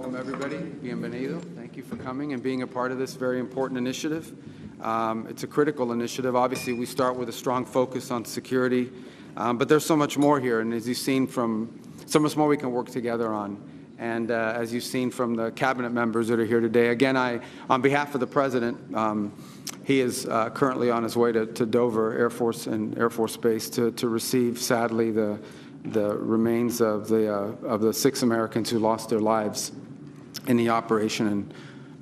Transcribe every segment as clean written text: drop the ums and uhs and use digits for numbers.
welcome everybody. Bienvenido. Thank you for coming and being a part of this very important initiative. It's a critical initiative. Obviously, we start with a strong focus on security, but there's so much more here, and as you've seen from so much more we can work together on. And as you've seen from the cabinet members that are here today, again, on behalf of the President, he is currently on his way to Dover Air Force Base to receive, sadly, the remains of the 6 Americans who lost their lives in the operation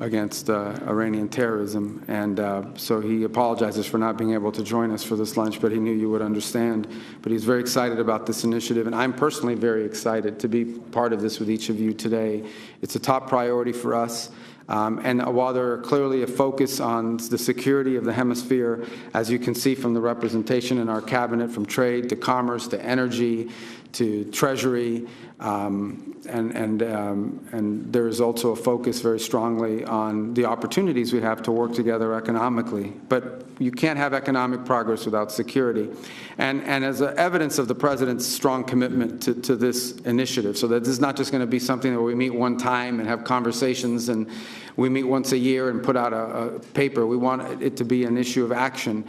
against Iranian terrorism. And so he apologizes for not being able to join us for this lunch, but he knew you would understand. But he's very excited about this initiative, and I'm personally very excited to be part of this with each of you today. It's a top priority for us. And while there are clearly a focus on the security of the hemisphere, as you can see from the representation in our cabinet, from trade to commerce to energy to treasury, and there is also a focus very strongly on the opportunities we have to work together economically. But you can't have economic progress without security. And as evidence of the President's strong commitment to this initiative, so that this is not just going to be something that we meet one time and have conversations and we meet once a year and put out a paper. We want it to be an issue of action.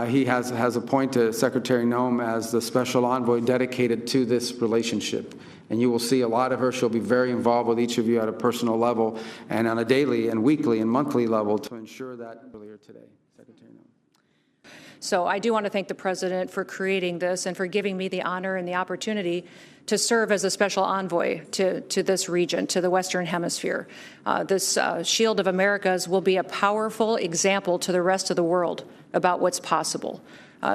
He has appointed Secretary Noem as the special envoy dedicated to this relationship. And you will see a lot of her. She'll be very involved with each of you at a personal level and on a daily and weekly and monthly level to ensure that earlier today. Secretary Noem. So I do want to thank the President for creating this and for giving me the honor and the opportunity to serve as a special envoy to this region, to the Western Hemisphere. This Shield of Americas will be a powerful example to the rest of the world about what's possible.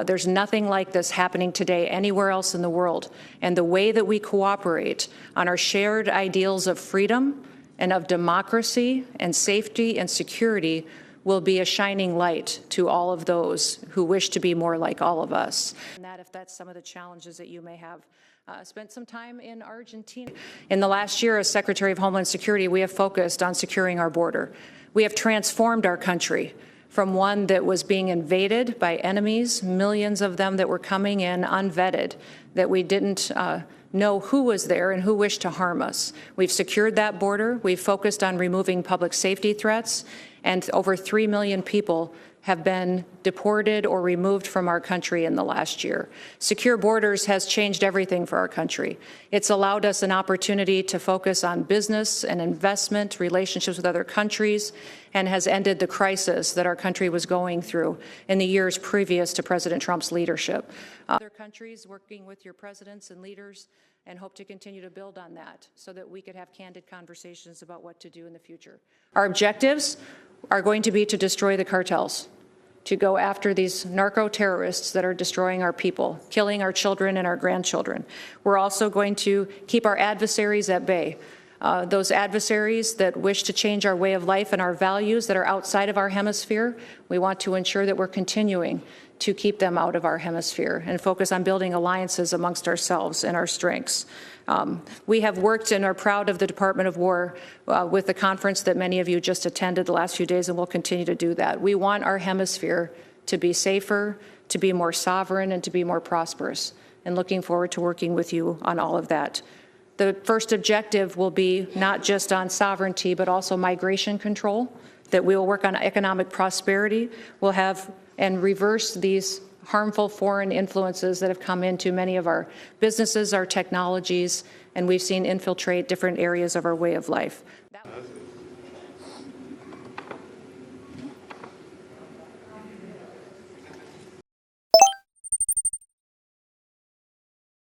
There's nothing like this happening today anywhere else in the world. And the way that we cooperate on our shared ideals of freedom and of democracy and safety and security will be a shining light to all of those who wish to be more like all of us. And that, if that's some of the challenges that you may have. Spent some time in Argentina. In the last year as Secretary of Homeland Security, we have focused on securing our border. We have transformed our country from one that was being invaded by enemies, millions of them that were coming in unvetted, that we didn't know who was there and who wished to harm us. We've secured that border. We've focused on removing public safety threats, and over 3 million people have been deported or removed from our country in the last year. Secure borders has changed everything for our country. It's allowed us an opportunity to focus on business and investment, relationships with other countries, and has ended the crisis that our country was going through in the years previous to President Trump's leadership. Other countries working with your presidents and leaders, and hope to continue to build on that so that we could have candid conversations about what to do in the future. Our objectives are going to be to destroy the cartels, to go after these narco-terrorists that are destroying our people, killing our children and our grandchildren. We're also going to keep our adversaries at bay, those adversaries that wish to change our way of life and our values that are outside of our hemisphere. We want to ensure that we're continuing to keep them out of our hemisphere and focus on building alliances amongst ourselves and our strengths. We have worked and are proud of the Department of War with the conference that many of you just attended the last few days, and we'll continue to do that. We want our hemisphere to be safer, to be more sovereign, and to be more prosperous, and looking forward to working with you on all of that. The first objective will be not just on sovereignty, but also migration control, that we will work on economic prosperity. We'll have and reverse these harmful foreign influences that have come into many of our businesses, our technologies, and we've seen infiltrate different areas of our way of life.